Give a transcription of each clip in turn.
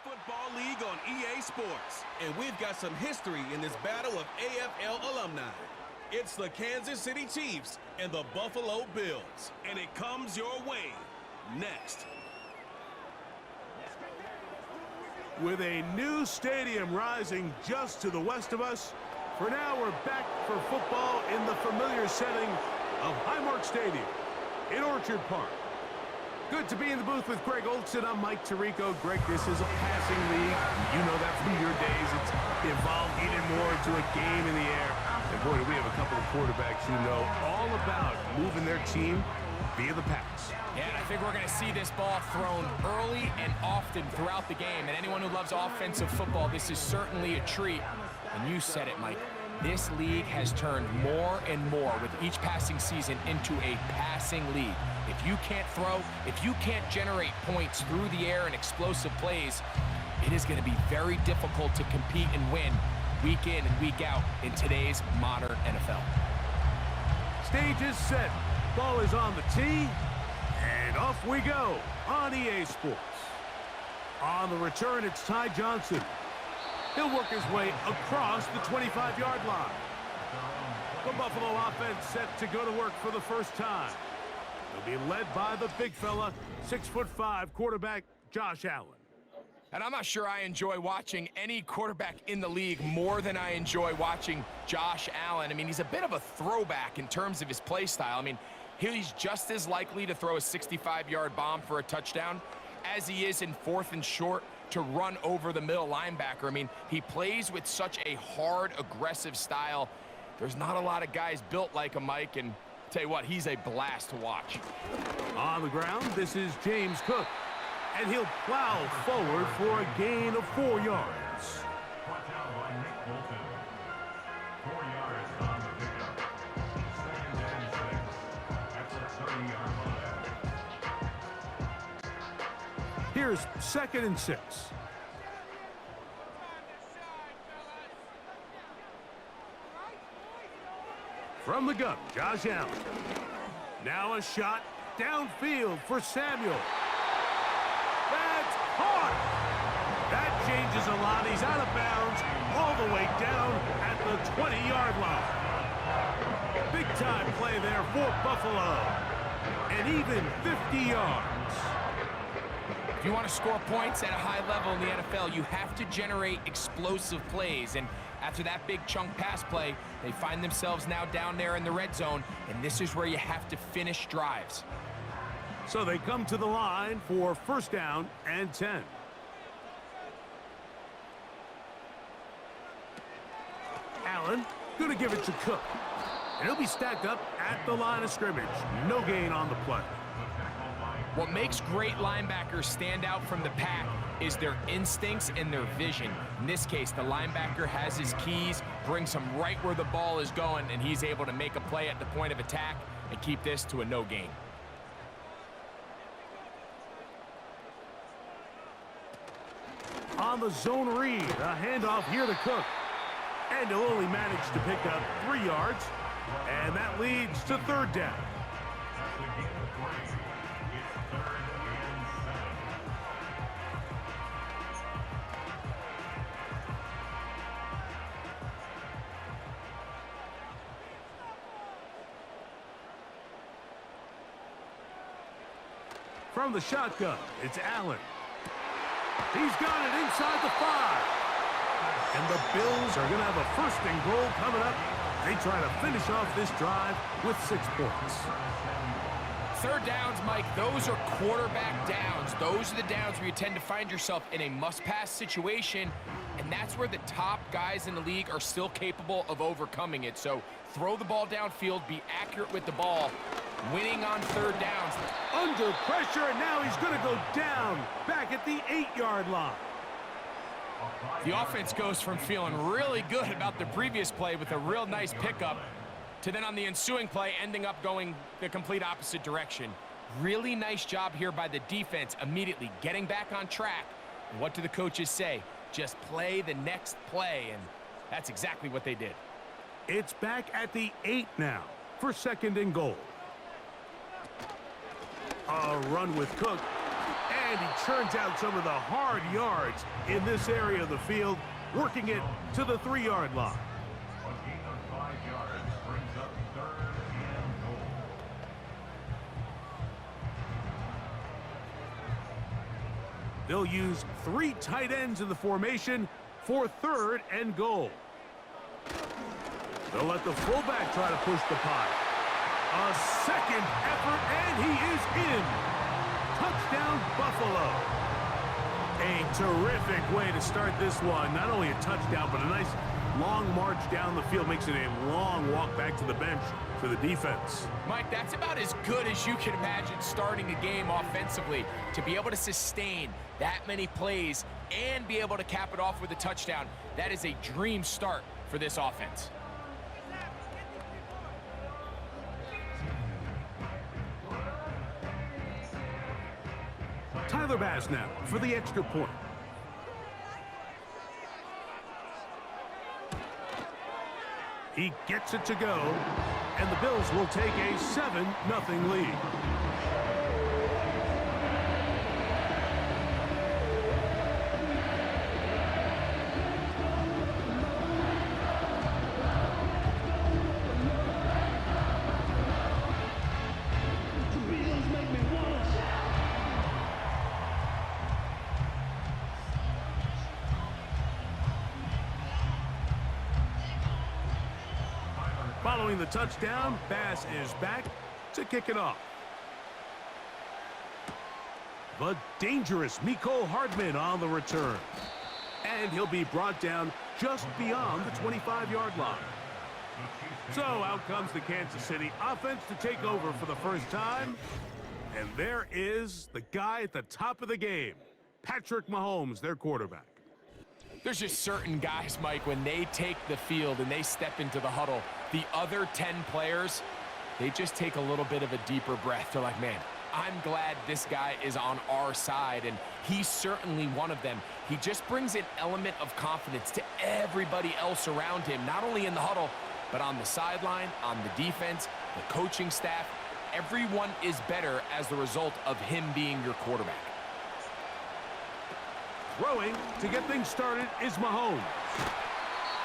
Football League on EA Sports. And we've got some history in this battle of AFL alumni. It's the Kansas City Chiefs and the Buffalo Bills. And it comes your way next. With a new stadium rising just to the west of us, for now we're back for football in the familiar setting of Highmark Stadium in Orchard Park. Good to be in the booth with Greg Olson. I'm Mike Tirico. Greg, this is a passing league. You know that from your days. It's evolved even more into a game in the air. And boy, do we have a couple of quarterbacks who know all about moving their team via the pass. Yeah, and I think we're going to see this ball thrown early and often throughout the game. And anyone who loves offensive football, this is certainly a treat. And you said it, Mike. This league has turned more and more with each passing season into a passing league. If you can't throw, if you can't generate points through the air and explosive plays, it is going to be very difficult to compete and win week in and week out in today's modern NFL. Stage is set. Ball is on the tee. And off we go on EA Sports. On the return, it's Ty Johnson. He'll work his way across the 25-yard line. The Buffalo offense set to go to work for the first time. They'll be led by the big fella, 6'5" quarterback Josh Allen. And I'm not sure I enjoy watching any quarterback in the league more than I enjoy watching Josh Allen. I mean, he's a bit of a throwback in terms of his play style. I mean, he's just as likely to throw a 65-yard bomb for a touchdown as he is in 4th and short to run over the middle linebacker. I mean, he plays with such a hard, aggressive style. There's not a lot of guys built like him, Mike, and I'll tell you what, he's a blast to watch. On the ground, this is James Cook, and he'll plow forward for a gain of 4 yards. Here's 2nd and 6. From the gun, Josh Allen. Now a shot downfield for Samuel. That's caught. That changes a lot. He's out of bounds all the way down at the 20-yard line. Big-time play there for Buffalo. And even 50 yards. If you want to score points at a high level in the NFL, you have to generate explosive plays. And after that big chunk pass play, they find themselves now down there in the red zone, and this is where you have to finish drives. So they come to the line for 1st down and 10. Allen going to give it to Cook. And he'll be stacked up at the line of scrimmage. No gain on the play. What makes great linebackers stand out from the pack is their instincts and their vision. In this case, the linebacker has his keys, brings him right where the ball is going, and he's able to make a play at the point of attack and keep this to a no gain. On the zone read, a handoff here to Cook. And he'll only manage to pick up 3 yards, and that leads to 3rd down. From the shotgun, it's Allen. He's got it inside the 5. And the Bills are going to have a 1st and goal coming up. They try to finish off this drive with 6 points. 3rd downs, Mike, those are quarterback downs. Those are the downs where you tend to find yourself in a must-pass situation, and that's where the top guys in the league are still capable of overcoming it. So throw the ball downfield, be accurate with the ball. Winning on 3rd downs. Under pressure, and now he's going to go down back at the 8-yard line. The offense goes from feeling really good about the previous play with a real nice pickup to then on the ensuing play ending up going the complete opposite direction. Really nice job here by the defense immediately getting back on track. And what do the coaches say? Just play the next play, and that's exactly what they did. It's back at the 8 now for 2nd and goal. A run with Cook, And he churns out some of the hard yards in this area of the field, working it to the 3-yard line. A gain of 5 yards brings up 3rd and goal. They'll use 3 tight ends in the formation for 3rd and goal. They'll let the fullback try to push the pile. A second effort, and he is in. Touchdown, Buffalo. A terrific way to start this one. Not only a touchdown, but a nice long march down the field. Makes it a long walk back to the bench for the defense. Mike, that's about as good as you can imagine starting a game offensively. To be able to sustain that many plays and be able to cap it off with a touchdown, that is a dream start for this offense. Tyler Bass now for the extra point. He gets it to go, and the Bills will take a 7-0 lead. Following the touchdown, Bass is back to kick it off. The dangerous Mecole Hardman on the return. And he'll be brought down just beyond the 25-yard line. So out comes the Kansas City offense to take over for the first time. And there is the guy at the top of the game, Patrick Mahomes, their quarterback. There's just certain guys, Mike, when they take the field and they step into the huddle, the other 10 players, they just take a little bit of a deeper breath. They're like, man, I'm glad this guy is on our side, and he's certainly one of them. He just brings an element of confidence to everybody else around him, not only in the huddle, but on the sideline, on the defense, the coaching staff. Everyone is better as the result of him being your quarterback. Throwing to get things started is Mahomes.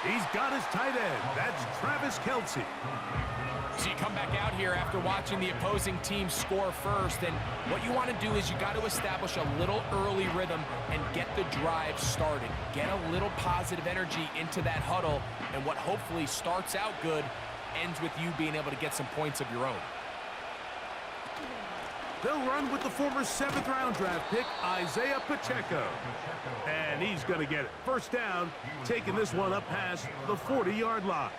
He's got his tight end. That's Travis Kelce. So you come back out here after watching the opposing team score first, and what you want to do is you got to establish a little early rhythm and get the drive started. Get a little positive energy into that huddle, and what hopefully starts out good ends with you being able to get some points of your own. They'll run with the former 7th-round draft pick, Isaiah Pacheco. And he's going to get it. First down, taking this one up past the 40-yard line.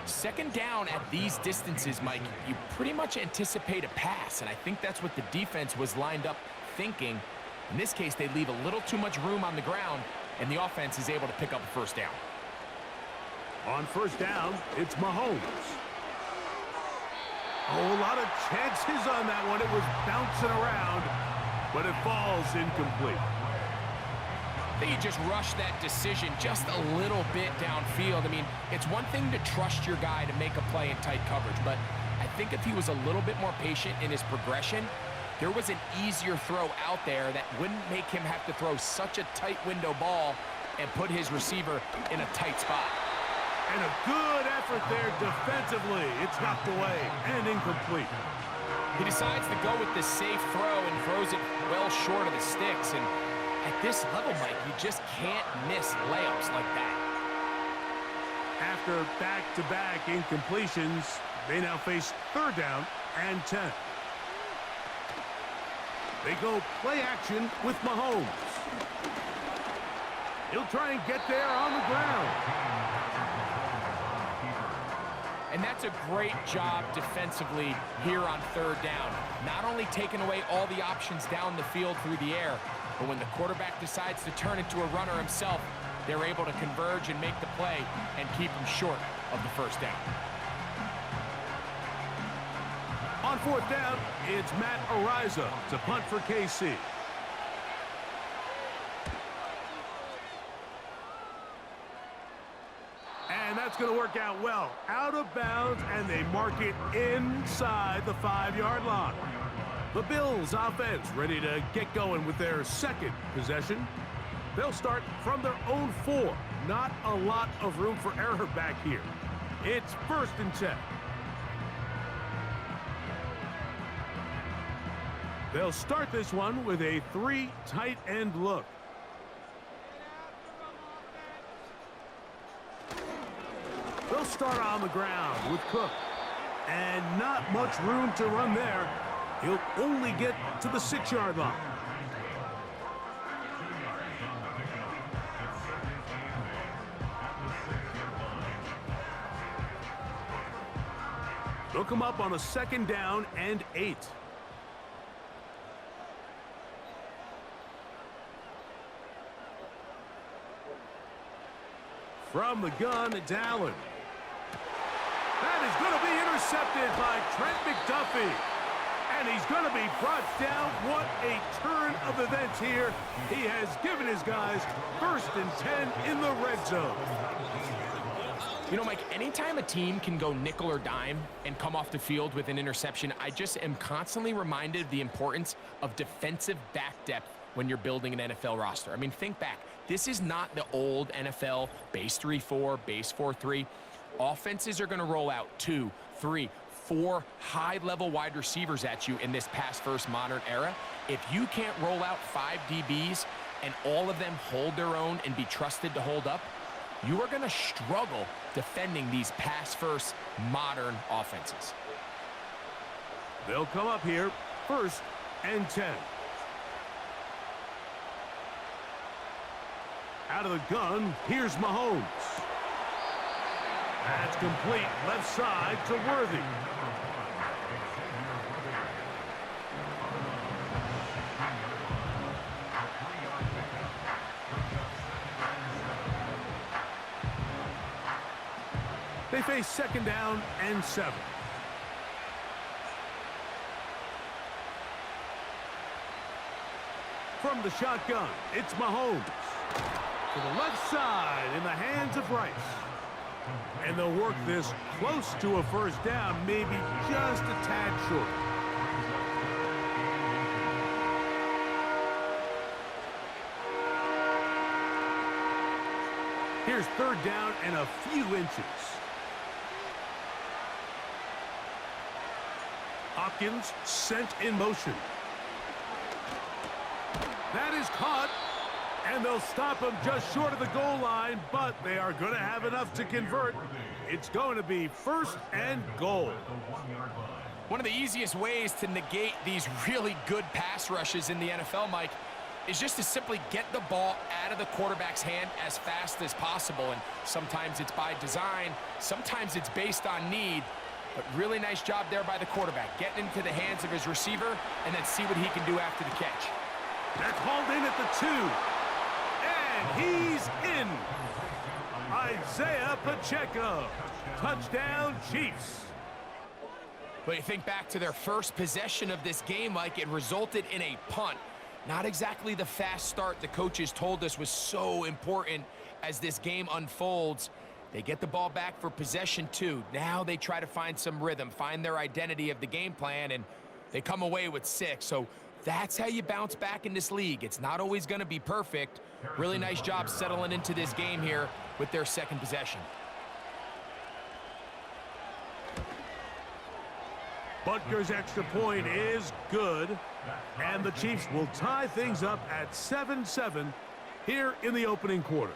Second down at these distances, Mike, you pretty much anticipate a pass, and I think that's what the defense was lined up thinking. In this case, they leave a little too much room on the ground, and the offense is able to pick up a first down. On first down, it's Mahomes. Oh, a lot of chances on that one. It was bouncing around, but it falls incomplete. I think he just rushed that decision just a little bit downfield. I mean, it's one thing to trust your guy to make a play in tight coverage, but I think if he was a little bit more patient in his progression, there was an easier throw out there that wouldn't make him have to throw such a tight window ball and put his receiver in a tight spot. And a good effort there defensively. It's knocked away and incomplete. He decides to go with the safe throw and throws it well short of the sticks. And at this level, Mike, you just can't miss layups like that. After back-to-back incompletions, they now face third down and 10. They go play action with Mahomes. He'll try and get there on the ground. And that's a great job defensively here on third down. Not only taking away all the options down the field through the air, but when the quarterback decides to turn into a runner himself, they're able to converge and make the play and keep him short of the first down. On fourth down, it's Matt Ariza to punt for KC. And that's going to work out well. Out of bounds, and they mark it inside the 5-yard line. The Bills offense ready to get going with their second possession. They'll start from their own 4. Not a lot of room for error back here. It's 1st and 10. They'll start this one with a 3 tight end look. They'll start on the ground with Cook. And not much room to run there. He'll only get to the 6-yard line. They'll come up on a 2nd down and 8. From the gun, it's Allen. That is going to be intercepted by Trent McDuffie. And he's going to be brought down. What a turn of events here. He has given his guys 1st and 10 in the red zone. You know, Mike, anytime a team can go nickel or dime and come off the field with an interception, I just am constantly reminded of the importance of defensive back depth when you're building an NFL roster. I mean, think back. This is not the old NFL base 3-4, base 4-3. Offenses are going to roll out 2, 3, 4 high-level wide receivers at you in this pass-first modern era. If you can't roll out 5 DBs and all of them hold their own and be trusted to hold up, you are going to struggle defending these pass-first modern offenses. They'll come up here 1st and 10. Out of the gun, here's Mahomes. That's complete left side to Worthy. They face 2nd down and 7. From the shotgun, it's Mahomes. To the left side in the hands of Rice. And they'll work this close to a 1st down, maybe just a tad short. Here's 3rd down and a few inches. Hopkins sent in motion. That is caught. And they'll stop him just short of the goal line, but they are going to have enough to convert. It's going to be 1st and goal. One of the easiest ways to negate these really good pass rushes in the NFL, Mike, is just to simply get the ball out of the quarterback's hand as fast as possible. And sometimes it's by design, sometimes it's based on need. But really nice job there by the quarterback, getting into the hands of his receiver and then see what he can do after the catch. They're called in at the 2. And he's in. Isaiah Pacheco. Touchdown, Chiefs. But you think back to their first possession of this game, Mike, it resulted in a punt. Not exactly the fast start the coaches told us was so important as this game unfolds. They get the ball back for possession 2. Now they try to find some rhythm, find their identity of the game plan, and they come away with 6. So that's how you bounce back in this league. It's not always going to be perfect. Really nice job settling into this game here with their 2nd possession. Butker's extra point is good. And the Chiefs will tie things up at 7-7 here in the opening quarter.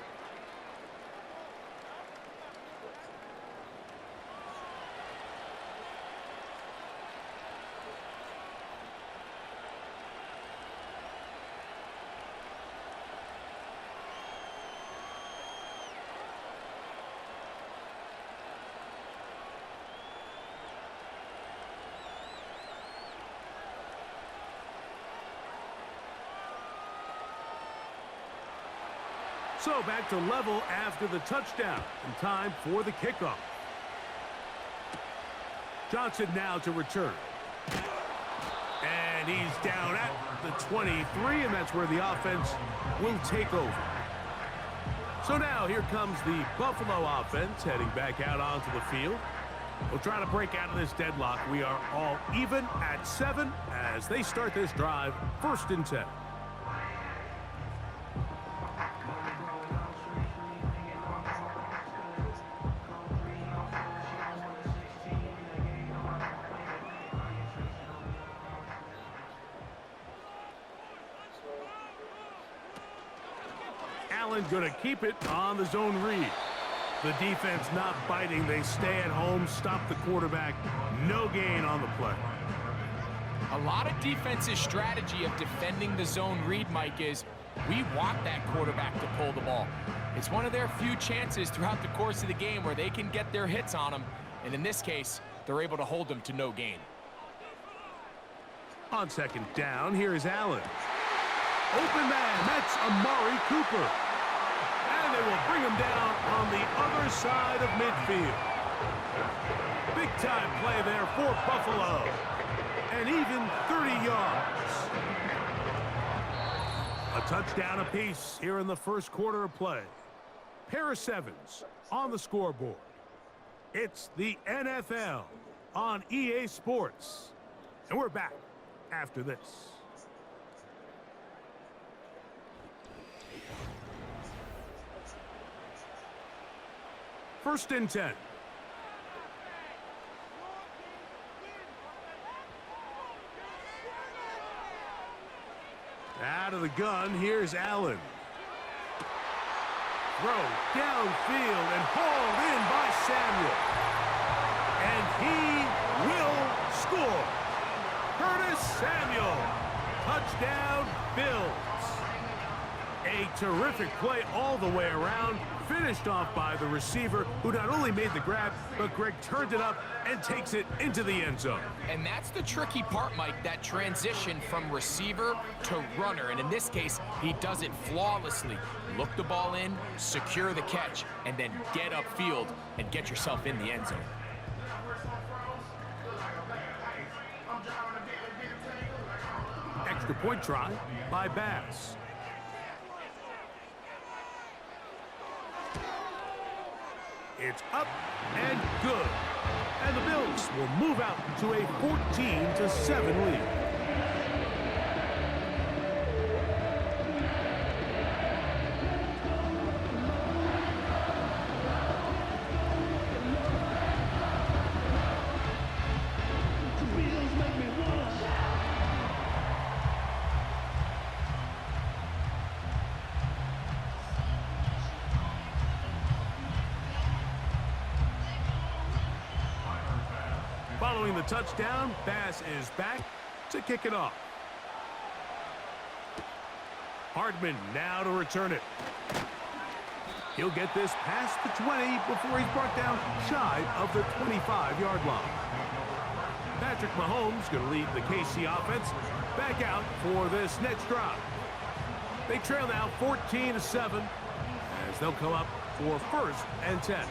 So back to level after the touchdown, and time for the kickoff. Johnson now to return. And he's down at the 23, and that's where the offense will take over. So now here comes the Buffalo offense heading back out onto the field. We'll try to break out of this deadlock. We are all even at 7 as they start this drive, 1st and 10. Allen going to keep it on the zone read. The defense not biting. They stay at home, stop the quarterback. No gain on the play. A lot of defense's strategy of defending the zone read, Mike, is we want that quarterback to pull the ball. It's one of their few chances throughout the course of the game where they can get their hits on them. And in this case, they're able to hold them to no gain. On 2nd down, here is Allen. Open man, that's Amari Cooper. And they will bring him down on the other side of midfield. Big time play there for Buffalo. And even 30 yards. A touchdown apiece here in the 1st quarter of play. Pair of 7s on the scoreboard. It's the NFL on EA Sports. And we're back after this. First and 10. Out of the gun, here's Allen. Throw downfield and hauled in by Samuel. And he will score. Curtis Samuel. Touchdown, Bills. A terrific play all the way around. Finished off by the receiver, who not only made the grab, but Greg turned it up and takes it into the end zone. And that's the tricky part, Mike, that transition from receiver to runner. And in this case, he does it flawlessly. Look the ball in, secure the catch, and then get upfield and get yourself in the end zone. Extra point try by Bass. It's up and good. And the Bills will move out to a 14-7 lead. Following the touchdown, Bass is back to kick it off. Hardman now to return it. He'll get this past the 20 before he's brought down shy of the 25-yard line. Patrick Mahomes going to lead the KC offense back out for this next drive. They trail now 14-7 as they'll come up for 1st and 10.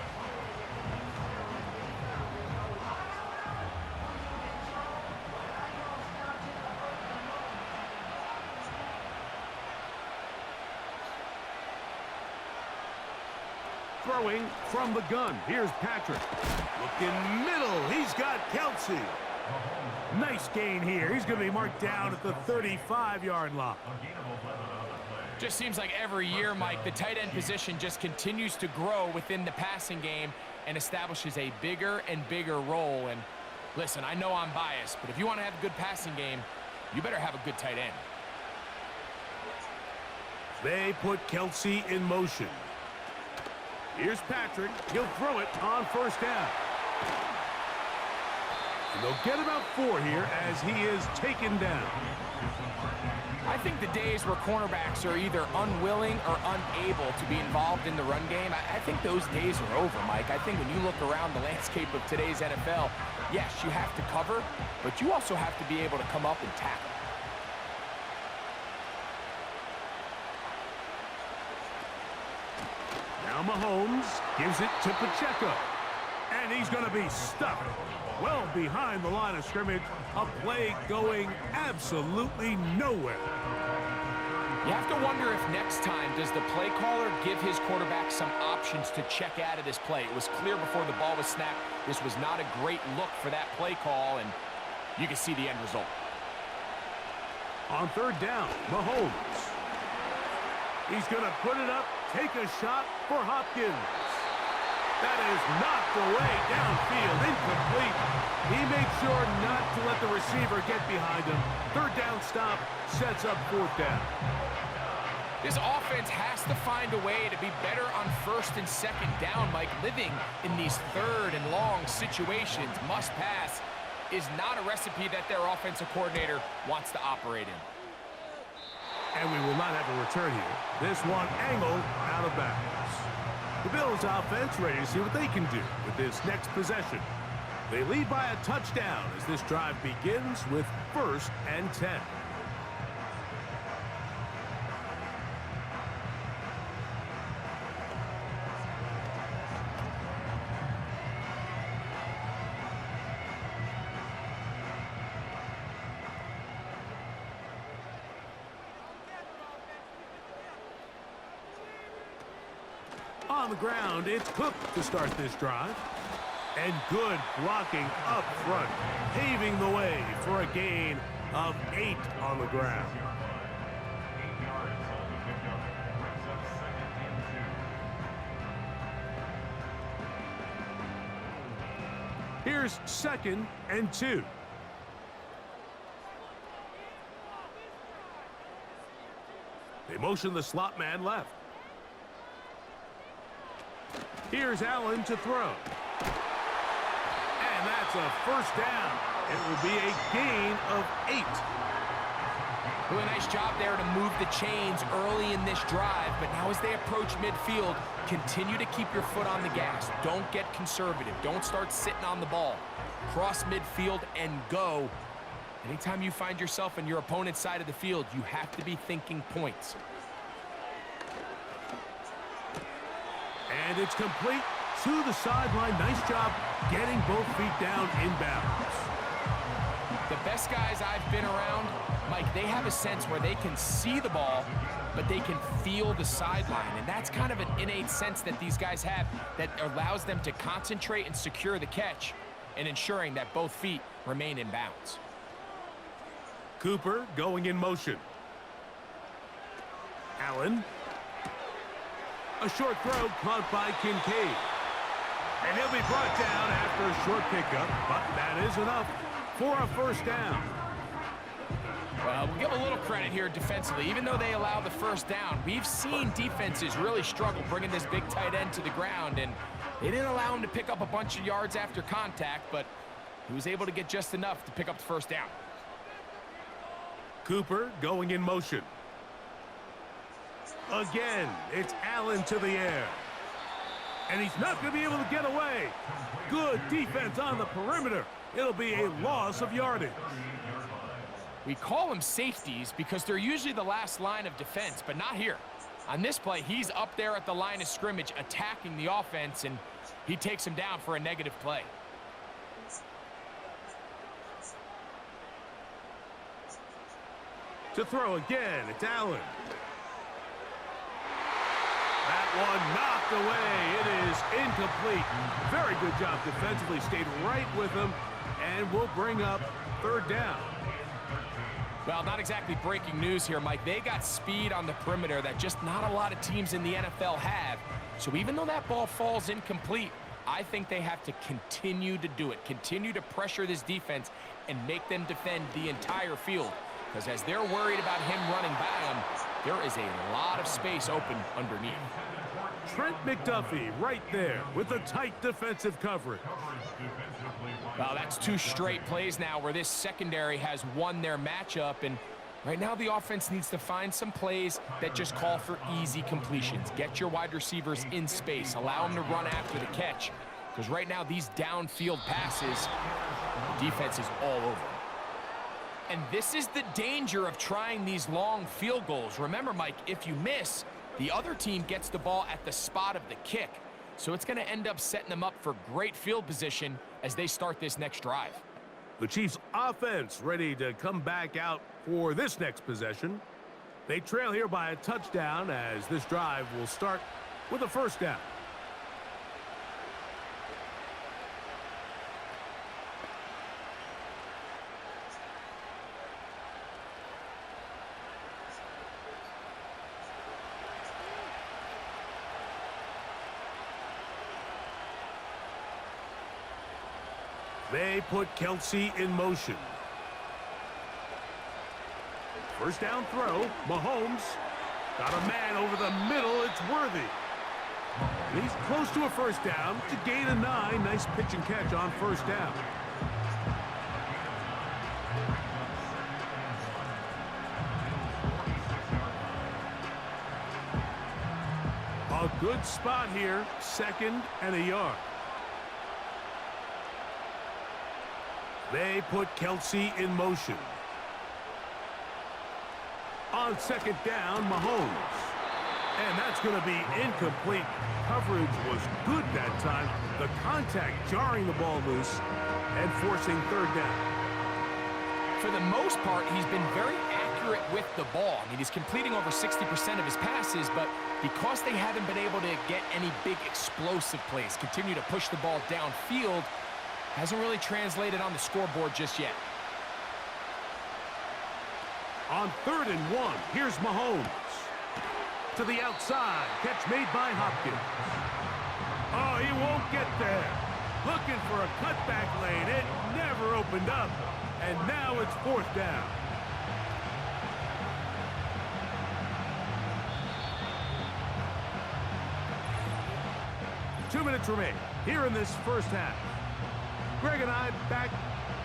Throwing from the gun. Here's Patrick. Looking middle. He's got Kelsey. Nice gain here. He's going to be marked down at the 35-yard line. Just seems like every year, Mike, the tight end position just continues to grow within the passing game and establishes a bigger and bigger role. And listen, I know I'm biased, but if you want to have a good passing game, you better have a good tight end. They put Kelsey in motion. Here's Patrick. He'll throw it on 1st down. And they'll get about 4 here as he is taken down. I think the days where cornerbacks are either unwilling or unable to be involved in the run game, I think those days are over, Mike. I think when you look around the landscape of today's NFL, yes, you have to cover, but you also have to be able to come up and tackle. Now Mahomes gives it to Pacheco. And he's going to be stuck well behind the line of scrimmage. A play going absolutely nowhere. You have to wonder if next time, does the play caller give his quarterback some options to check out of this play? It was clear before the ball was snapped, this was not a great look for that play call, and you can see the end result. On third down, Mahomes. He's going to put it up, take a shot for Hopkins. That is knocked away downfield, incomplete. He made sure not to let the receiver get behind him. Third down stop sets up fourth down. This offense has to find a way to be better on first and second down, Mike. Living in these third and long situations, must pass, is not a recipe that their offensive coordinator wants to operate in. And we will not have a return here. This one angled out of bounds. The Bills offense ready to see what they can do with this next possession. They lead by a touchdown as this drive begins with 1st and 10. On the ground, it's Cook to start this drive. And good blocking up front, paving the way for a gain of 8 on the ground. 8 yards on the pickup. Brings up 2nd and 2. Here's 2nd and 2. They motion the slot man left. Here's Allen to throw. And that's a first down. It will be a gain of 8. Really nice job there to move the chains early in this drive, but now as they approach midfield, continue to keep your foot on the gas. Don't get conservative. Don't start sitting on the ball. Cross midfield and go. Anytime you find yourself on your opponent's side of the field, you have to be thinking points. And it's complete to the sideline. Nice job getting both feet down inbounds. The best guys I've been around, Mike, they have a sense where they can see the ball, but they can feel the sideline. And that's kind of an innate sense that these guys have that allows them to concentrate and secure the catch and ensuring that both feet remain in bounds. Cooper going in motion. Allen. A short throw caught by Kincaid. And he'll be brought down after a short pickup, but that is enough for a first down. Well, we'll give a little credit here defensively. Even though they allow the first down, we've seen defenses really struggle bringing this big tight end to the ground, and they didn't allow him to pick up a bunch of yards after contact, but he was able to get just enough to pick up the first down. Cooper going in motion. Again, it's Allen to the air. And he's not going to be able to get away. Good defense on the perimeter. It'll be a loss of yardage. We call them safeties because they're usually the last line of defense, but not here. On this play, he's up there at the line of scrimmage attacking the offense, and he takes him down for a negative play. To throw again, it's Allen. That one knocked away. It is incomplete. Very good job defensively. Stayed right with him, and will bring up third down. Well, not exactly breaking news here, Mike. They got speed on the perimeter that just not a lot of teams in the NFL have. So even though that ball falls incomplete, I think they have to continue to do it. Continue to pressure this defense and make them defend the entire field. Because as they're worried about him running by them, there is a lot of space open underneath. Trent McDuffie right there with a tight defensive coverage. Well, that's 2 straight plays now where this secondary has won their matchup, and right now the offense needs to find some plays that just call for easy completions. Get your wide receivers in space. Allow them to run after the catch, because right now these downfield passes, the defense is all over. And this is the danger of trying these long field goals. Remember, Mike, if you miss, the other team gets the ball at the spot of the kick. So it's going to end up setting them up for great field position as they start this next drive. The Chiefs offense ready to come back out for this next possession. They trail here by a touchdown as this drive will start with a first down. They put Kelsey in motion. First down throw. Mahomes got a man over the middle. It's Worthy. And he's close to a first down to gain a 9. Nice pitch and catch on first down. A good spot here. 2nd and a yard. They put Kelsey in motion. On 2nd down, Mahomes. And that's going to be incomplete. Coverage was good that time. The contact jarring the ball loose and forcing 3rd down. For the most part, he's been very accurate with the ball. I mean, he's completing over 60% of his passes, but because they haven't been able to get any big explosive plays, continue to push the ball downfield, hasn't really translated on the scoreboard just yet. On 3rd and 1, here's Mahomes. To the outside, catch made by Hopkins. Oh, he won't get there. Looking for a cutback lane. It never opened up. And now it's 4th down. Two minutes remain here in this first half. Greg and I back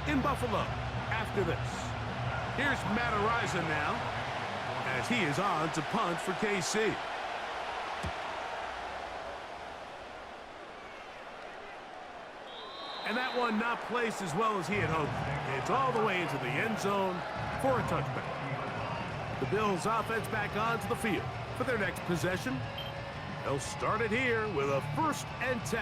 in Buffalo after this. Here's Matt Araiza now as he is on to punt for KC. And that one not placed as well as he had hoped. It's all the way into the end zone for a touchback. The Bills offense back onto the field for their next possession. They'll start it here with a 1st and 10.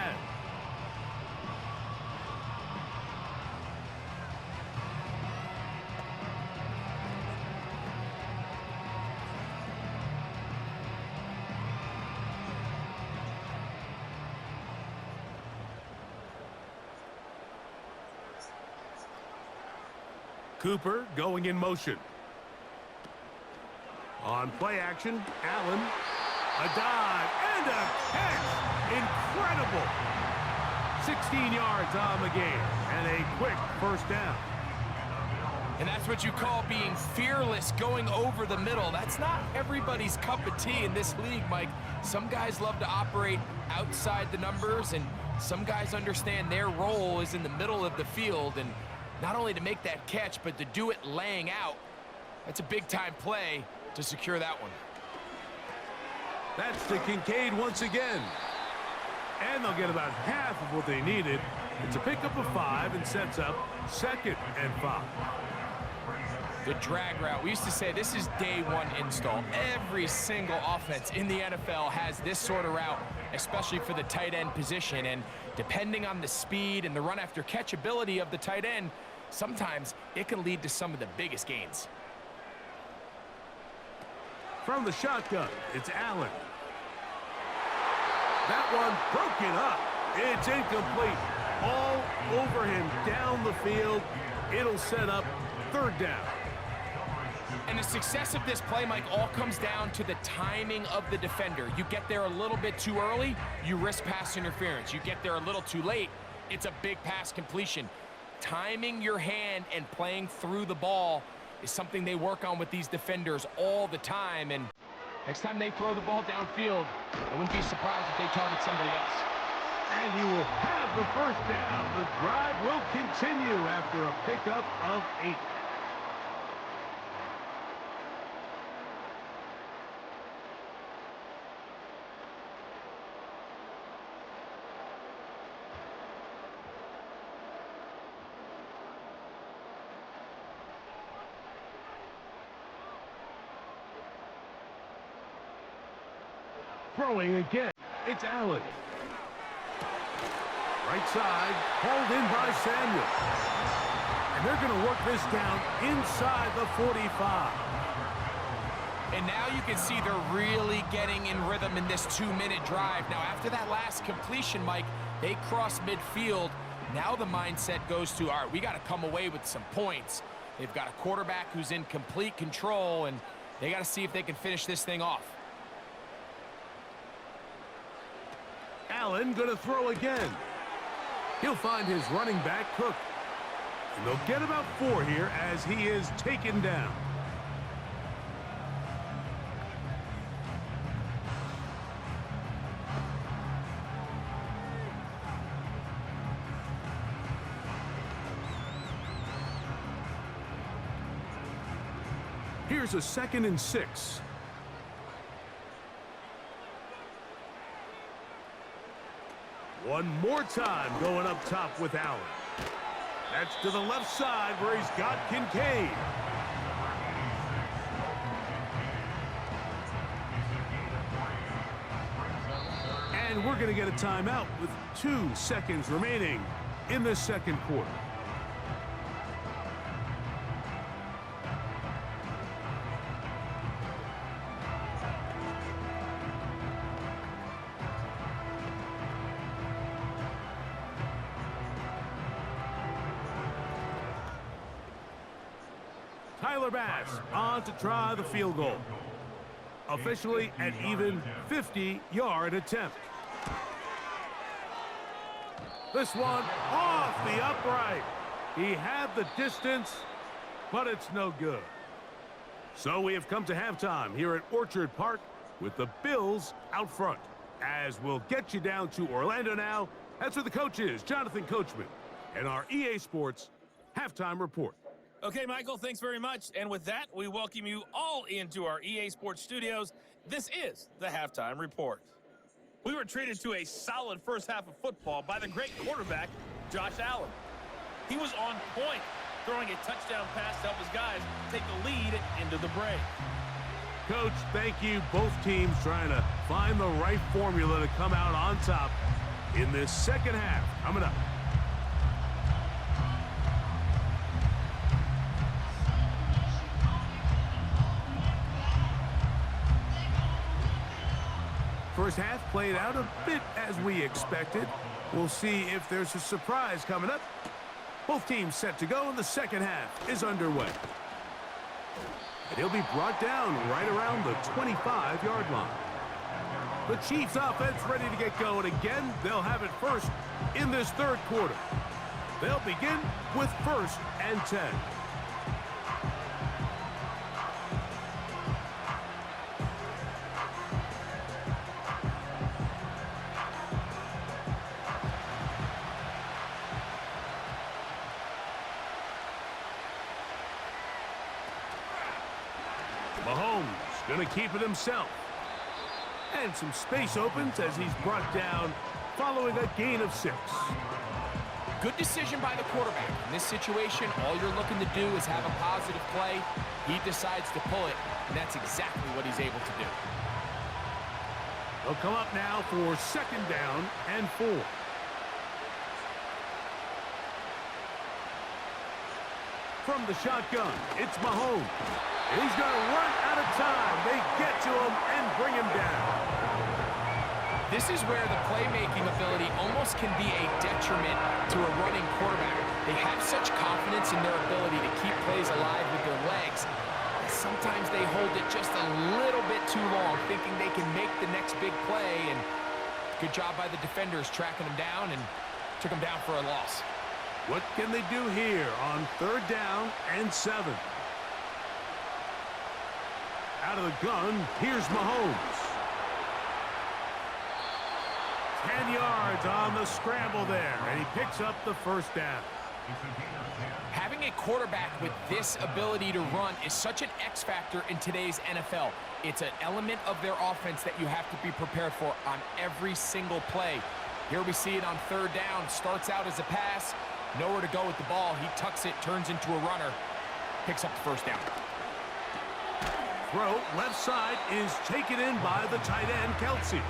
Cooper going in motion. On play action, Allen. A dive and a catch. Incredible. 16 yards on the game and a quick first down. And that's what you call being fearless, going over the middle. That's not everybody's cup of tea in this league, Mike. Some guys love to operate outside the numbers, and some guys understand their role is in the middle of the field, and not only to make that catch, but to do it laying out. That's a big-time play to secure that one. That's to Kincaid once again. And they'll get about half of what they needed. It's a pickup of 5 and sets up 2nd and 5. The drag route. We used to say this is day 1 install. Every single offense in the NFL has this sort of route, especially for the tight end position. And depending on the speed and the run after catch ability of the tight end, sometimes it can lead to some of the biggest gains. From the shotgun, it's Allen. That one broken up. It's incomplete. All over him down the field. It'll set up 3rd down. And the success of this play, Mike, all comes down to the timing of the defender. You get there a little bit too early, you risk pass interference. You get there a little too late, it's a big pass completion. Timing your hand and playing through the ball is something they work on with these defenders all the time. And next time they throw the ball downfield, I wouldn't be surprised if they target somebody else. And you will have the first down. The drive will continue after a pickup of 8. Throwing again, it's Allen. Right side, hauled in by Samuel. And they're going to work this down inside the 45. And now you can see they're really getting in rhythm in this 2-minute drive. Now, after that last completion, Mike, they cross midfield. Now the mindset goes to, all right, we got to come away with some points. They've got a quarterback who's in complete control, and they got to see if they can finish this thing off. Allen going to throw again. He'll find his running back, Cook. And they'll get about 4 here as he is taken down. Here's a 2nd and 6. One more time going up top with Allen. That's to the left side where he's got Kincaid. And we're going to get a timeout with 2 seconds remaining in the 2nd quarter. Tyler Bass on to try the field goal. Officially an even 50-yard attempt. This one off the upright. He had the distance, but it's no good. So we have come to halftime here at Orchard Park with the Bills out front. As we'll get you down to Orlando now, that's where the coach is, Jonathan Coachman, and our EA Sports halftime report. Okay, Michael, thanks very much. And with that, we welcome you all into our EA Sports studios. This is the Halftime Report. We were treated to a solid first half of football by the great quarterback, Josh Allen. He was on point, throwing a touchdown pass to help his guys take the lead into the break. Coach, thank you. Both teams trying to find the right formula to come out on top in this second half. Coming up. First half played out a bit as we expected. We'll see if there's a surprise coming up. Both teams set to go, and the second half is underway. And he'll be brought down right around the 25-yard line. The Chiefs offense ready to get going again. They'll have it first in this 3rd quarter. They'll begin with 1st and 10. Mahomes going to keep it himself. And some space opens as he's brought down following a gain of 6. Good decision by the quarterback. In this situation, all you're looking to do is have a positive play. He decides to pull it, and that's exactly what he's able to do. They'll come up now for 2nd down and 4. From the shotgun, it's Mahomes. He's going to run out of time. They get to him and bring him down. This is where the playmaking ability almost can be a detriment to a running quarterback. They have such confidence in their ability to keep plays alive with their legs. Sometimes they hold it just a little bit too long, thinking they can make the next big play. And good job by the defenders tracking him down and took him down for a loss. What can they do here on 3rd down and 7? Out of the gun, here's Mahomes. 10 yards on the scramble there, and he picks up the 1st down. Having a quarterback with this ability to run is such an X factor in today's NFL. It's an element of their offense that you have to be prepared for on every single play. Here we see it on 3rd down. Starts out as a pass, nowhere to go with the ball. He tucks it, turns into a runner, picks up the 1st down. Throw left side is taken in by the tight end, Kelsey.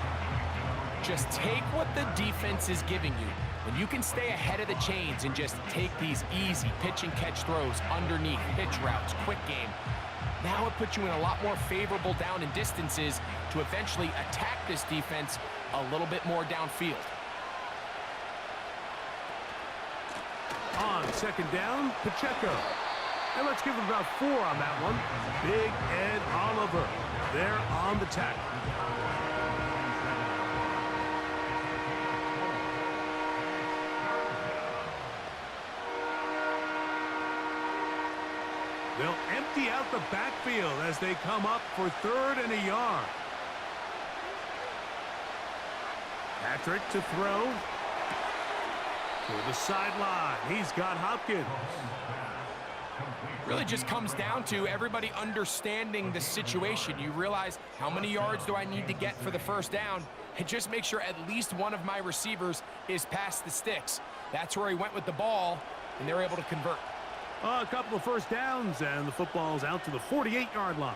Just take what the defense is giving you. When you can stay ahead of the chains and just take these easy pitch and catch throws underneath, pitch routes, quick game, Now it puts you in a lot more favorable down and distances to eventually attack this defense a little bit more downfield. On second down, Pacheco. And let's give him about 4 on that one. Big Ed Oliver there on the tackle. They'll empty out the backfield as they come up for 3rd and a yard. Patrick to throw. To the sideline. He's got Hopkins. Really just comes down to everybody understanding the situation. You realize how many yards do I need to get for the first down, and just make sure at least one of my receivers is past the sticks. That's where he went with the ball, and they're able to convert. A couple of first downs, and the football's out to the 48-yard line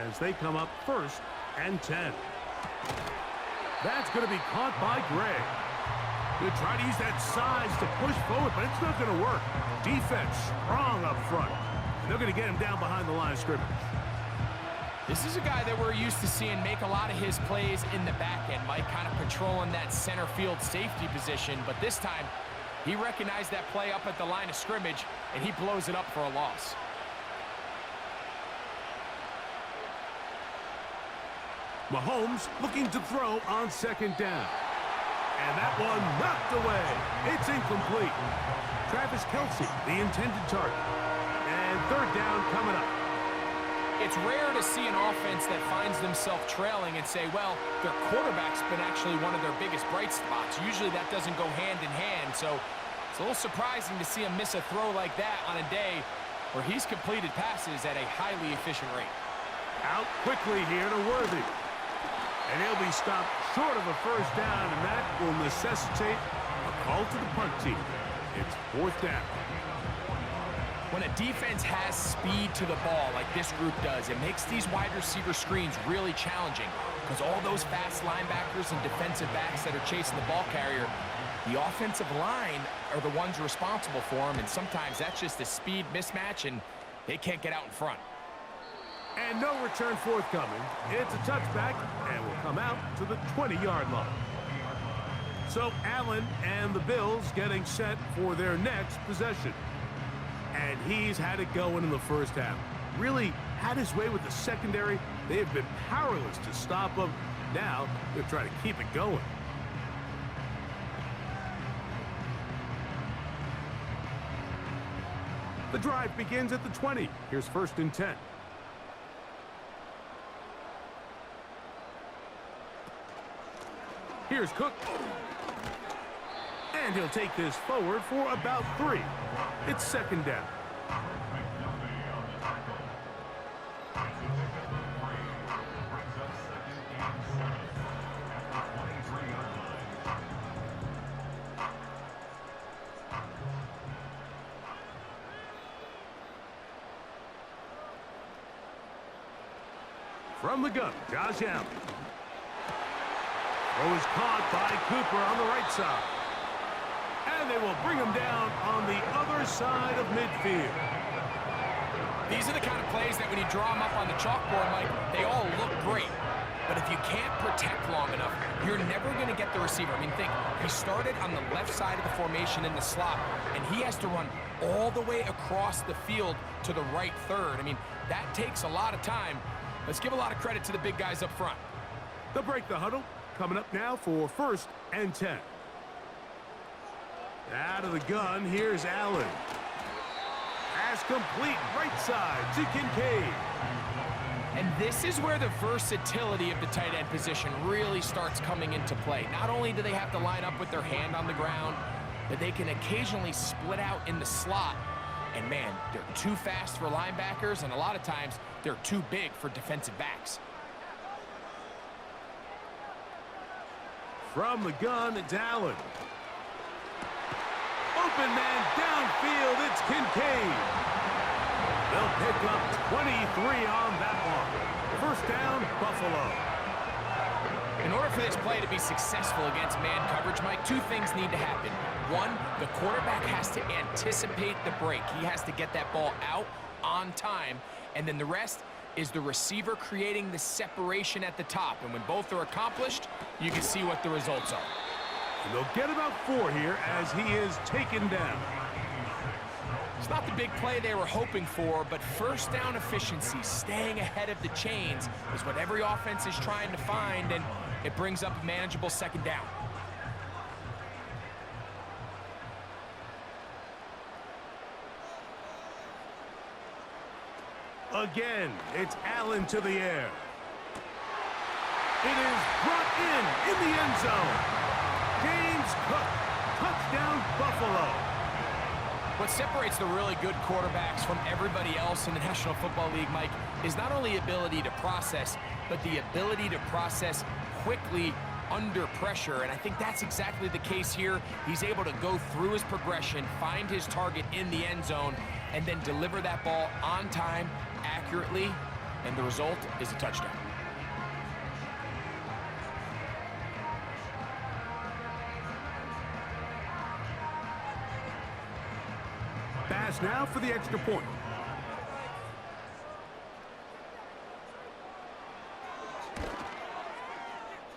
as they come up 1st and 10. That's going to be caught by Gray. They try to use that size to push forward, but it's not going to work. Defense strong up front. They're going to get him down behind the line of scrimmage. This is a guy that we're used to seeing make a lot of his plays in the back end. Mike kind of patrolling that center field safety position, but this time he recognized that play up at the line of scrimmage, and he blows it up for a loss. Mahomes looking to throw on second down. And that one knocked away. It's incomplete. Travis Kelce, the intended target. And 3rd down coming up. It's rare to see an offense that finds themselves trailing and say, well, their quarterback's been actually one of their biggest bright spots. Usually that doesn't go hand in hand, so it's a little surprising to see him miss a throw like that on a day where he's completed passes at a highly efficient rate. Out quickly here to Worthy. And he'll be stopped short of a first down, and that will necessitate a call to the punt team. It's 4th down. When a defense has speed to the ball like this group does, it makes these wide receiver screens really challenging because all those fast linebackers and defensive backs that are chasing the ball carrier, the offensive line are the ones responsible for them, and sometimes that's just a speed mismatch, and they can't get out in front. And no return forthcoming. It's a touchback, and will come out to the 20-yard line. So Allen and the Bills getting set for their next possession. And he's had it going in the first half. Really had his way with the secondary. They have been powerless to stop him. Now they're trying to keep it going. The drive begins at the 20. Here's 1st and 10. Here's Cook. And he'll take this forward for about 3. It's 2nd down. From the gun, Josh Allen. Throw is caught by Cooper on the right side. And they will bring him down on the other side of midfield. These are the kind of plays that when you draw them up on the chalkboard, Mike, they all look great. But if you can't protect long enough, you're never going to get the receiver. I mean, think, he started on the left side of the formation in the slot, and he has to run all the way across the field to the right third. I mean, that takes a lot of time. Let's give a lot of credit to the big guys up front. They'll break the huddle. Coming up now for 1st and 10. Out of the gun, here's Allen. Pass complete, right side to Kincaid. And this is where the versatility of the tight end position really starts coming into play. Not only do they have to line up with their hand on the ground, but they can occasionally split out in the slot. And man, they're too fast for linebackers, and a lot of times they're too big for defensive backs. From the gun, it's Allen. Open man downfield, it's Kincaid. They'll pick up 23 on that one. 1st down, Buffalo. In order for this play to be successful against man coverage, Mike, 2 things need to happen. 1, the quarterback has to anticipate the break. He has to get that ball out on time. And then the rest, is the receiver creating the separation at the top. And when both are accomplished, you can see what the results are. And they'll get about 4 here as he is taken down. It's not the big play they were hoping for, but first down efficiency, staying ahead of the chains, is what every offense is trying to find, and it brings up a manageable second down. Again, it's Allen to the air. It is brought in the end zone. James Cook, touchdown Buffalo. What separates the really good quarterbacks from everybody else in the National Football League, Mike, is not only ability to process, but the ability to process quickly under pressure. And I think that's exactly the case here. He's able to go through his progression, find his target in the end zone, and then deliver that ball on time, accurately, and the result is a touchdown. Pass now for the extra point.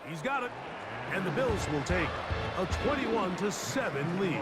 He's got it. And the Bills will take a 21-7 lead.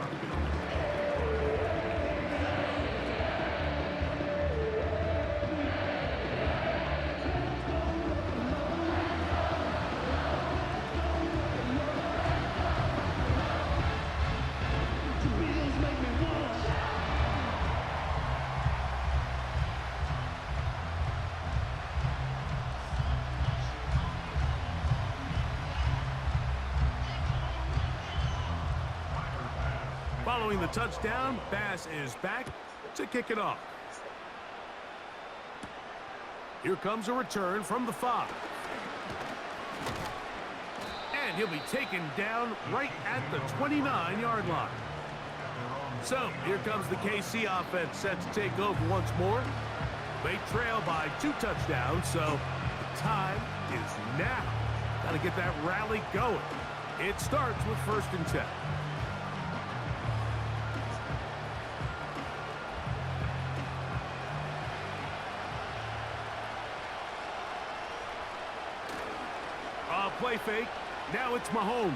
Following the touchdown, Bass is back to kick it off. Here comes a return from the 5. And he'll be taken down right at the 29-yard line. So here comes the KC offense set to take over once more. They trail by 2 touchdowns, so the time is now. Got to get that rally going. It starts with 1st and 10. Play fake. Now it's Mahomes.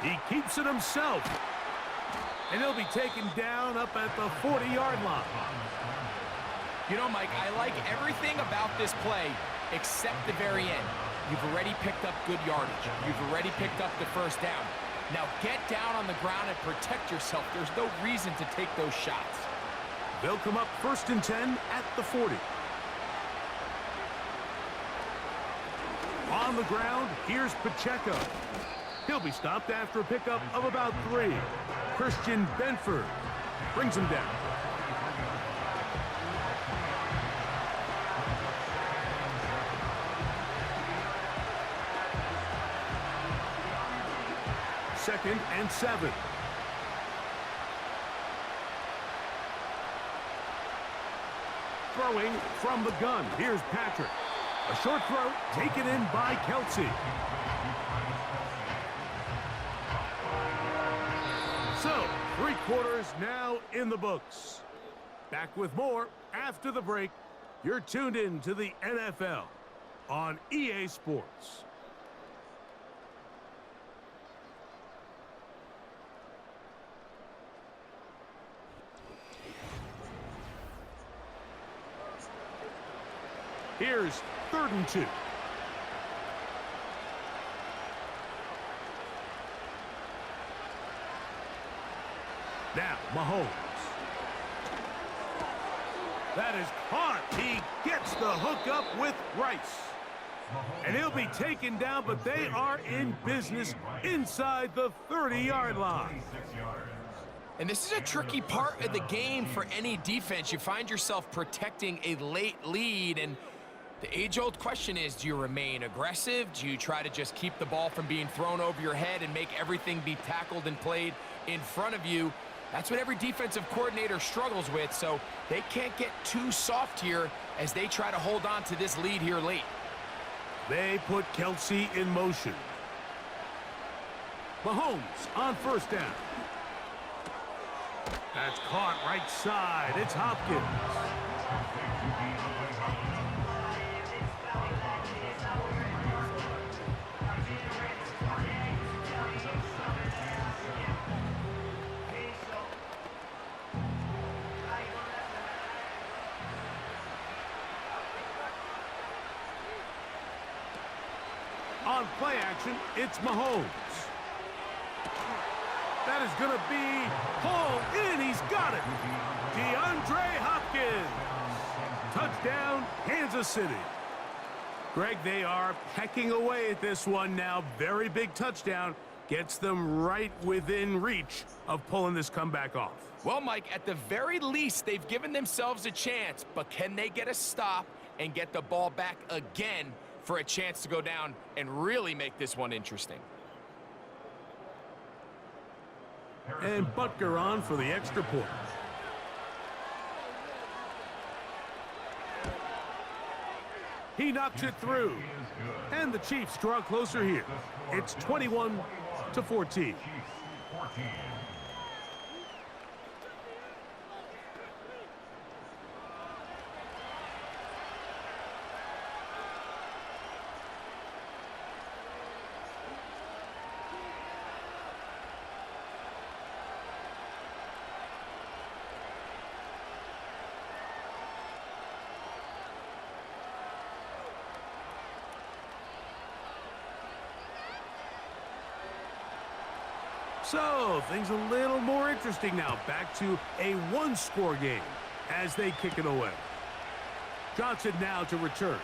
He keeps it himself. And he'll be taken down up at the 40-yard line. You know, Mike, I like everything about this play except the very end. You've already picked up good yardage. You've already picked up the first down. Now get down on the ground and protect yourself. There's no reason to take those shots. They'll come up 1st and 10 at the 40. On the ground, here's Pacheco. He'll be stopped after a pickup of about 3. Christian Benford brings him down. Second and 7. Throwing from the gun, here's Patrick. A short throw taken in by Kelsey. So, 3 quarters now in the books. Back with more after the break. You're tuned in to the NFL on EA Sports. Here's 3rd and 2. Now, Mahomes. That is caught. He gets the hook up with Rice. And he'll be taken down, but they are in business inside the 30-yard line. And this is a tricky part of the game for any defense. You find yourself protecting a late lead, and the age-old question is, do you remain aggressive? Do you try to just keep the ball from being thrown over your head and make everything be tackled and played in front of you? That's what every defensive coordinator struggles with, so they can't get too soft here as they try to hold on to this lead here late. They put Kelsey in motion. Mahomes on 1st down. That's caught right side. It's Hopkins. On play action, it's Mahomes. That is going to be pulled in. He's got it. DeAndre Hopkins. Touchdown, Kansas City. Greg, they are pecking away at this one now. Very big touchdown. Gets them right within reach of pulling this comeback off. Well, Mike, at the very least, they've given themselves a chance, but can they get a stop and get the ball back again for a chance to go down and really make this one interesting? And Butker on for the extra point. He knocks it through. And the Chiefs draw closer here. It's 21-14. So, things a little more interesting now. Back to a one-score game as they kick it away. Johnson now to return.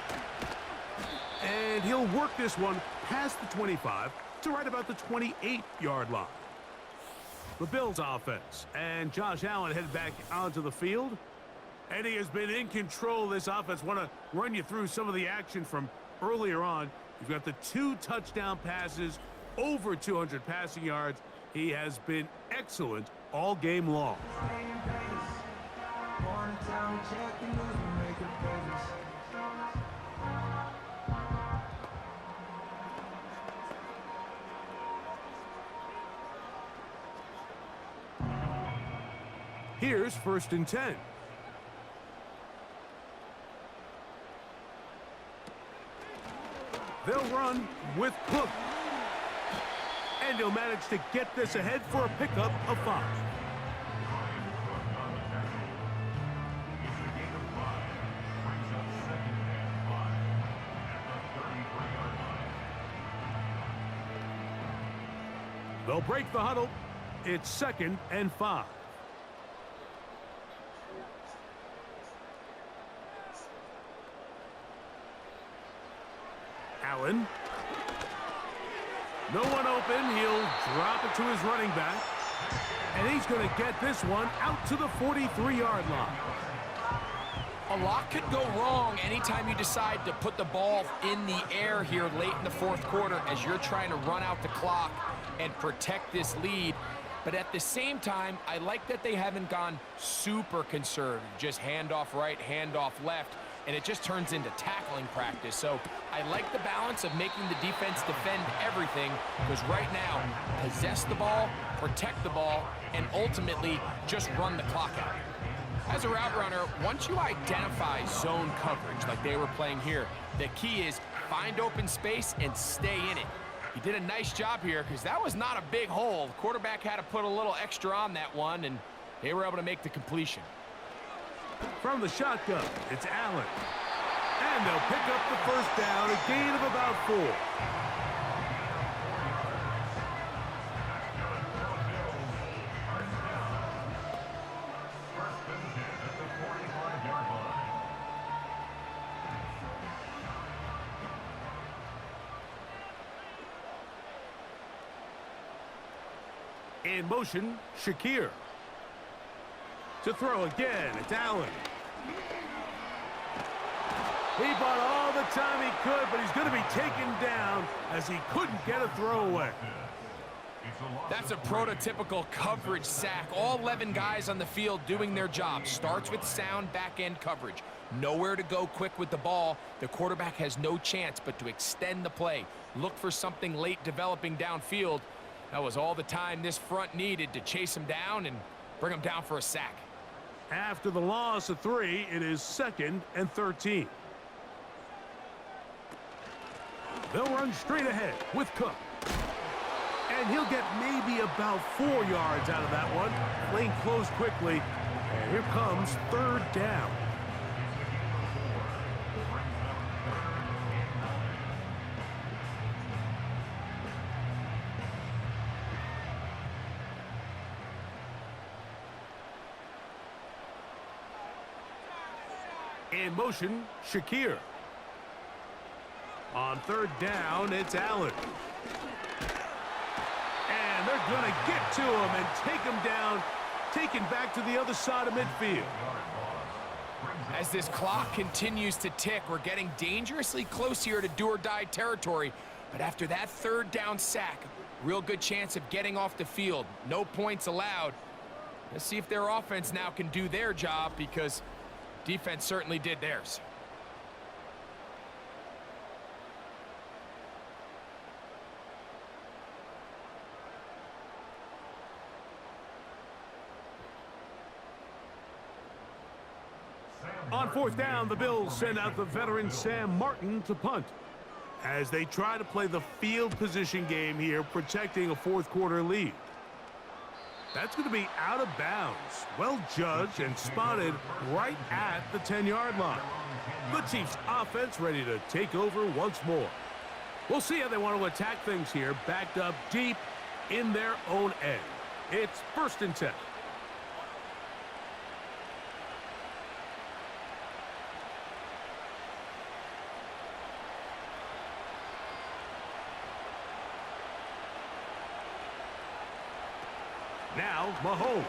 And he'll work this one past the 25 to right about the 28-yard line. The Bills offense. And Josh Allen headed back onto the field. And he has been in control of this offense. Want to run you through some of the action from earlier on. You've got the 2 touchdown passes, over 200 passing yards. He has been excellent all game long. Here's 1st and 10. They'll run with Cook. And he'll manage to get this ahead for a pickup of 5. They'll break the huddle. It's 2nd and 5. Allen. No one open. He'll drop it to his running back. And he's going to get this one out to the 43-yard line. A lot could go wrong anytime you decide to put the ball in the air here late in the 4th quarter as you're trying to run out the clock and protect this lead. But at the same time, I like that they haven't gone super conservative. Just handoff right, handoff left, and it just turns into tackling practice. So I like the balance of making the defense defend everything, because right now, possess the ball, protect the ball, and ultimately just run the clock out. As a route runner, once you identify zone coverage like they were playing here, the key is find open space and stay in it. He did a nice job here because that was not a big hole. The quarterback had to put a little extra on that one, and they were able to make the completion. From the shotgun, it's Allen. And they'll pick up the 1st down, a gain of about 4. In motion, Shakir. To throw again, it's Allen. He bought all the time he could, but he's going to be taken down as he couldn't get a throw away. That's a prototypical coverage sack. All 11 guys on the field doing their job. Starts with sound back-end coverage. Nowhere to go quick with the ball. The quarterback has no chance but to extend the play. Look for something late developing downfield. That was all the time this front needed to chase him down and bring him down for a sack. After the loss of 3, it is 2nd and 13. They'll run straight ahead with Cook. And he'll get maybe about 4 yards out of that one. Playing close quickly. And here comes 3rd down. In motion, Shakir. On third down, it's Allen. And they're going to get to him and take him down, taken back to the other side of midfield. As this clock continues to tick, we're getting dangerously close here to do-or-die territory. But after that third down sack, real good chance of getting off the field. No points allowed. Let's see if their offense now can do their job, because defense certainly did theirs. On fourth down, the Bills send out the veteran Sam Martin to punt, as they try to play the field position game here, protecting a fourth quarter lead. That's going to be out of bounds. Well judged and spotted right at the 10-yard line. The Chiefs offense ready to take over once more. We'll see how they want to attack things here, backed up deep in their own end. It's 1st and 10. Now, Mahomes.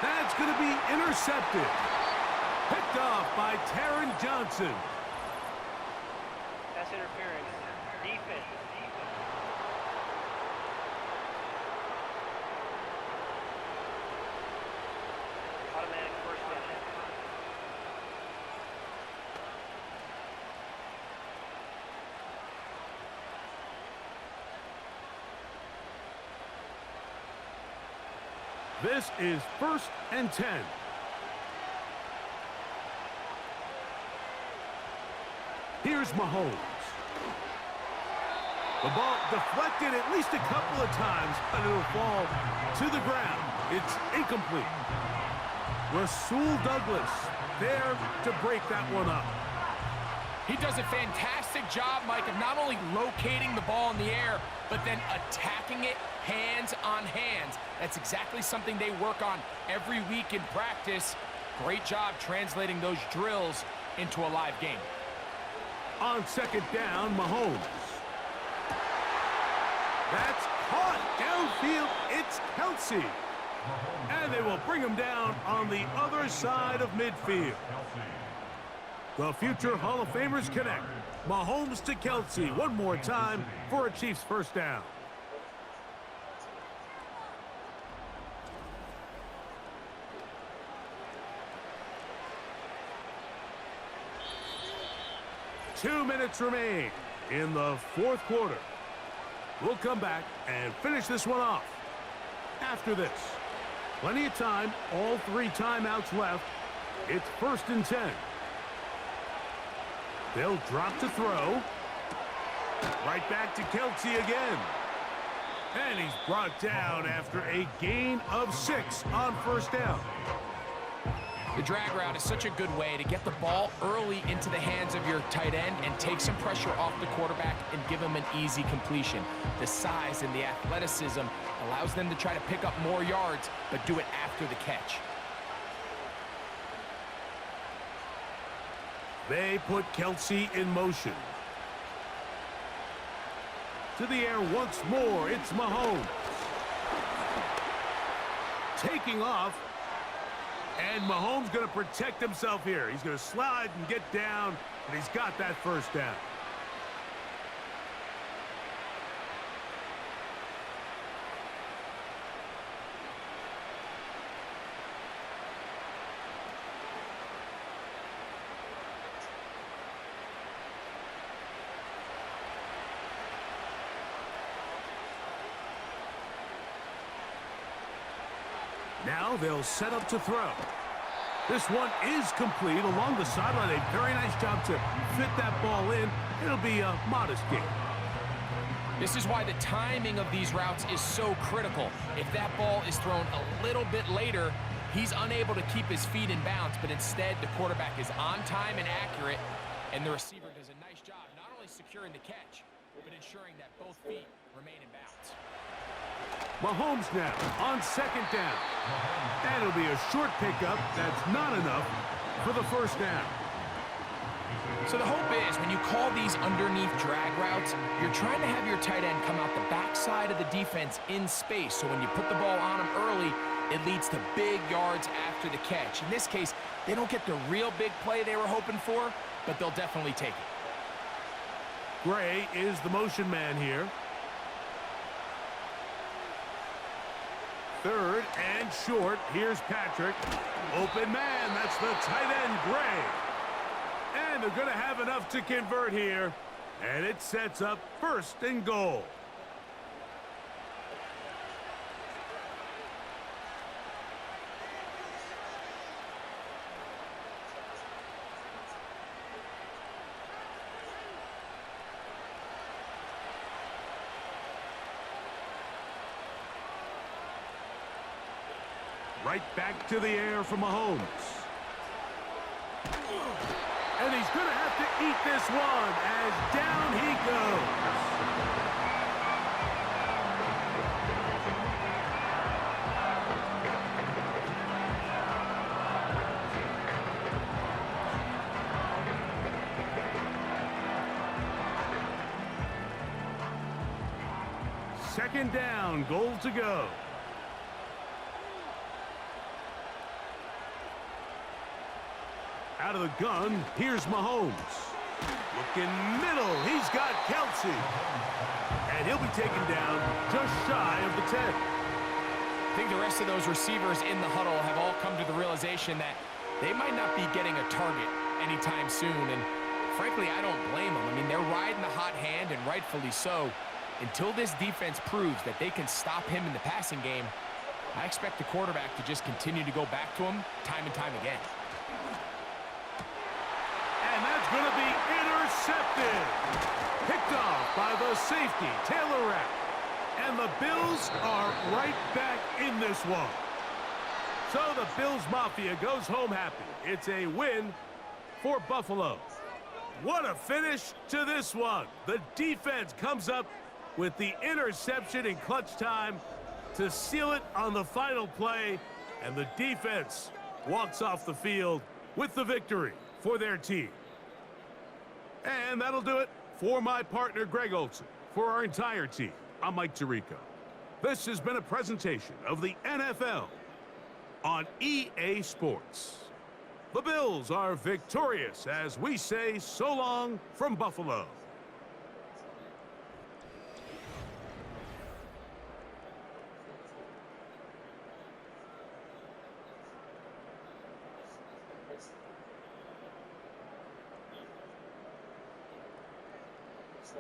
That's going to be intercepted. Picked off by Taron Johnson. That's interference. Defense. Automatic first down. This is 1st and 10. Here's Mahomes. The ball deflected at least a couple of times, but it'll fall to the ground. It's incomplete. Rasul Douglas there to break that one up. He does a fantastic job, Mike, of not only locating the ball in the air, but then attacking it hands on hands. That's exactly something they work on every week in practice. Great job translating those drills into a live game. On 2nd down, Mahomes. That's caught downfield. It's Kelsey. And they will bring him down on the other side of midfield. The future Hall of Famers connect. Mahomes to Kelsey one more time for a Chiefs first down. Two minutes remain in the fourth quarter. We'll come back and finish this one off after this. Plenty of time, all 3 timeouts left. It's 1st and 10. They'll drop to throw. Right back to Kelsey again. And he's brought down after a gain of 6 on 1st down. The drag route is such a good way to get the ball early into the hands of your tight end and take some pressure off the quarterback and give him an easy completion. The size and the athleticism allows them to try to pick up more yards, but do it after the catch. They put Kelsey in motion. To the air once more, it's Mahomes. Taking off. And Mahomes going to protect himself here. He's going to slide and get down, and he's got that first down. Now they'll set up to throw. This one is complete along the sideline. A very nice job to fit that ball in. It'll be a modest gain. This is why the timing of these routes is so critical. If that ball is thrown a little bit later, he's unable to keep his feet in bounds, but instead the quarterback is on time and accurate, and the receiver does a nice job not only securing the catch, but ensuring that both feet remain in bounds. Mahomes now on second down. And it'll be a short pickup. That's not enough for the first down. So the hope is when you call these underneath drag routes, you're trying to have your tight end come out the backside of the defense in space. So when you put the ball on him early, it leads to big yards after the catch. In this case, they don't get the real big play they were hoping for, but they'll definitely take it. Gray is the motion man here. Third and short. Here's Patrick. Open man. That's the tight end, Gray. And they're going to have enough to convert here. And it sets up first and goal. Right back to the air for Mahomes. And he's going to have to eat this one as down he goes. Second down, goal to go. Out of the gun, here's Mahomes. Looking middle, he's got Kelsey. And he'll be taken down just shy of the 10. I think the rest of those receivers in the huddle have all come to the realization that they might not be getting a target anytime soon. And frankly, I don't blame them. I mean, they're riding the hot hand, and rightfully so. Until this defense proves that they can stop him in the passing game, I expect the quarterback to just continue to go back to him time and time again. And that's going to be intercepted. Picked off by the safety, Taylor Rapp. And the Bills are right back in this one. So the Bills Mafia goes home happy. It's a win for Buffalo. What a finish to this one. The defense comes up with the interception in clutch time to seal it on the final play. And the defense walks off the field with the victory for their team. And that'll do it for my partner, Greg Olson. For our entire team, I'm Mike Tirico. This has been a presentation of the NFL on EA Sports. The Bills are victorious as we say so long from Buffalo. So